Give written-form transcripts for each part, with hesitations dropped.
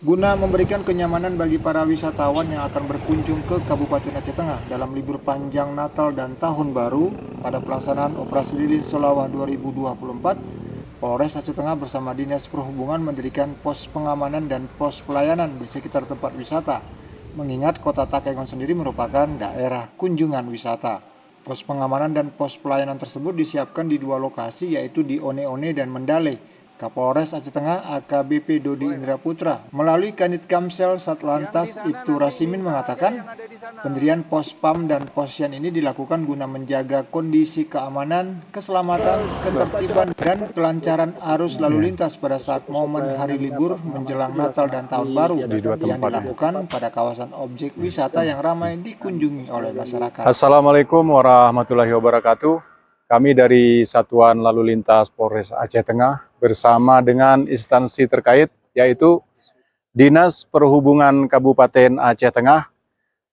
Guna memberikan kenyamanan bagi para wisatawan yang akan berkunjung ke Kabupaten Aceh Tengah dalam libur panjang Natal dan Tahun Baru pada pelaksanaan Operasi Lilin Solawah 2024, Polres Aceh Tengah bersama Dinas Perhubungan mendirikan pos pengamanan dan pos pelayanan di sekitar tempat wisata, mengingat Kota Takengon sendiri merupakan daerah kunjungan wisata. Pos pengamanan dan pos pelayanan tersebut disiapkan di dua lokasi, yaitu di One-One dan Mendale. Kapolres Aceh Tengah AKBP Dodi Indra Putra melalui Kanit Kamsel Satlantas Ibtu Rasimin mengatakan pendirian pos PAM dan posyan ini dilakukan guna menjaga kondisi keamanan, keselamatan, ketertiban, dan kelancaran arus lalu lintas pada saat momen hari libur menjelang Natal dan Tahun Baru yang dilakukan pada kawasan objek wisata yang ramai dikunjungi oleh masyarakat. Assalamualaikum warahmatullahi wabarakatuh. Kami dari Satuan Lalu Lintas Polres Aceh Tengah bersama dengan instansi terkait, yaitu Dinas Perhubungan Kabupaten Aceh Tengah.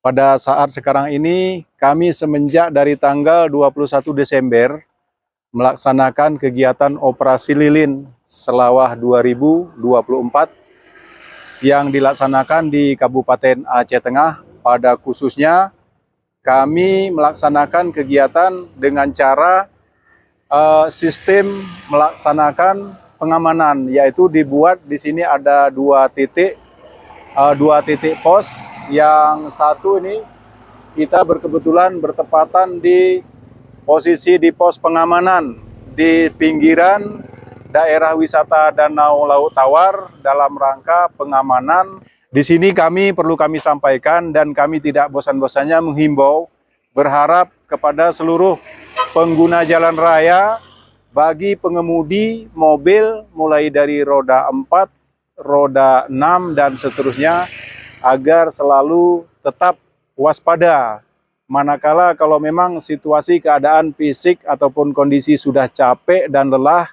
Pada saat sekarang ini, kami semenjak dari tanggal 21 Desember melaksanakan kegiatan Operasi Lilin Selawah 2024 yang dilaksanakan di Kabupaten Aceh Tengah. Pada khususnya kami melaksanakan kegiatan dengan cara sistem melaksanakan pengamanan, yaitu dibuat di sini ada dua titik pos. Yang satu ini kita berkebetulan bertepatan di posisi di pos pengamanan di pinggiran daerah wisata Danau Laut Tawar dalam rangka pengamanan. Di sini perlu kami sampaikan dan kami tidak bosan-bosannya menghimbau, berharap kepada seluruh pengguna jalan raya, bagi pengemudi mobil mulai dari roda 4, roda 6 dan seterusnya, agar selalu tetap waspada. Manakala kalau memang situasi keadaan fisik ataupun kondisi sudah capek dan lelah,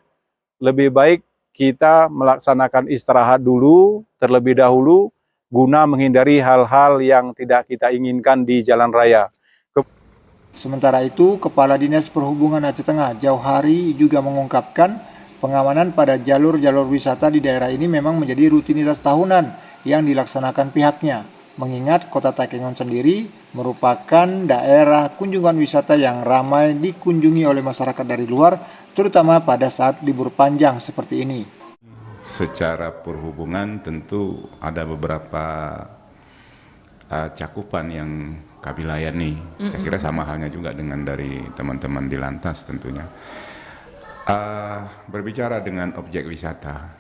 lebih baik kita melaksanakan istirahat dulu terlebih dahulu, guna menghindari hal-hal yang tidak kita inginkan di jalan raya. Sementara itu, Kepala Dinas Perhubungan Aceh Tengah, Jauhari, juga mengungkapkan pengamanan pada jalur-jalur wisata di daerah ini memang menjadi rutinitas tahunan yang dilaksanakan pihaknya, mengingat Kota Takengon sendiri merupakan daerah kunjungan wisata yang ramai dikunjungi oleh masyarakat dari luar, terutama pada saat libur panjang seperti ini. Secara perhubungan tentu ada beberapa cakupan yang kami layani. Saya kira sama halnya juga dengan dari teman-teman di Lantas tentunya. Berbicara dengan objek wisata,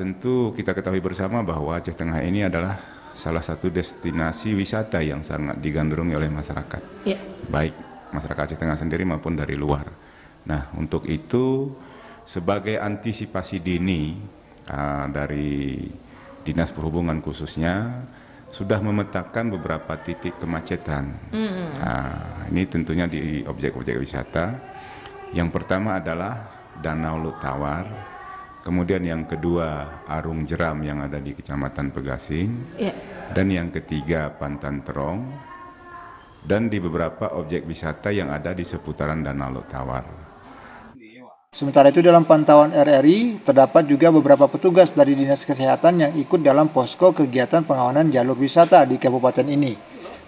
tentu kita ketahui bersama bahwa Aceh Tengah ini adalah salah satu destinasi wisata yang sangat digandrungi oleh masyarakat, baik masyarakat Aceh Tengah sendiri maupun dari luar. Nah, untuk itu sebagai antisipasi dini dari Dinas Perhubungan khususnya sudah memetakan beberapa titik kemacetan. Ini tentunya di objek-objek wisata. Yang pertama adalah Danau Laut Tawar, kemudian yang kedua Arung Jeram yang ada di Kecamatan Pegasing, dan yang ketiga Pantan Terong, dan di beberapa objek wisata yang ada di seputaran Danau Laut Tawar. Sementara itu, dalam pantauan RRI, terdapat juga beberapa petugas dari Dinas Kesehatan yang ikut dalam posko kegiatan pengamanan jalur wisata di kabupaten ini.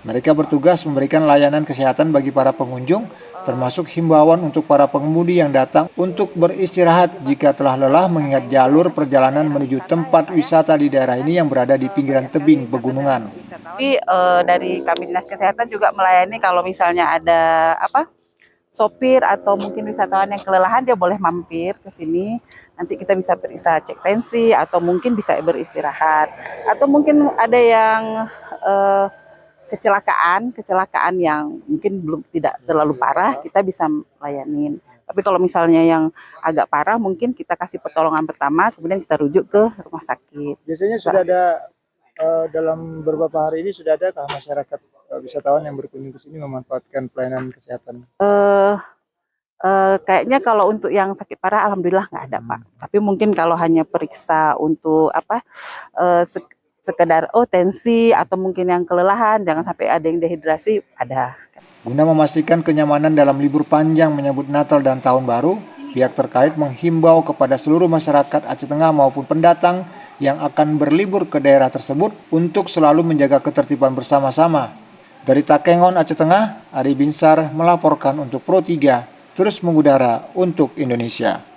Mereka bertugas memberikan layanan kesehatan bagi para pengunjung, termasuk himbauan untuk para pengemudi yang datang untuk beristirahat jika telah lelah, mengingat jalur perjalanan menuju tempat wisata di daerah ini yang berada di pinggiran tebing pegunungan. Tapi dari kami Dinas Kesehatan juga melayani kalau misalnya ada sopir atau mungkin wisatawan yang kelelahan, dia boleh mampir ke sini. Nanti kita bisa cek tensi atau mungkin bisa beristirahat. Atau mungkin ada yang kecelakaan yang mungkin tidak terlalu parah, kita bisa layanin. Tapi kalau misalnya yang agak parah, mungkin kita kasih pertolongan pertama, kemudian kita rujuk ke rumah sakit. Biasanya sudah ada dalam beberapa hari ini sudah ada masyarakat wisatawan yang berkunjung ke sini memanfaatkan pelayanan kesehatan? Kayaknya kalau untuk yang sakit parah, alhamdulillah nggak ada, Pak. Tapi mungkin kalau hanya periksa untuk sekedar tensi atau mungkin yang kelelahan, jangan sampai ada yang dehidrasi, ada. Guna memastikan kenyamanan dalam libur panjang menyambut Natal dan Tahun Baru, pihak terkait menghimbau kepada seluruh masyarakat Aceh Tengah maupun pendatang yang akan berlibur ke daerah tersebut untuk selalu menjaga ketertiban bersama-sama. Dari Takengon, Aceh Tengah, Ari Binsar melaporkan untuk Pro 3, terus mengudara untuk Indonesia.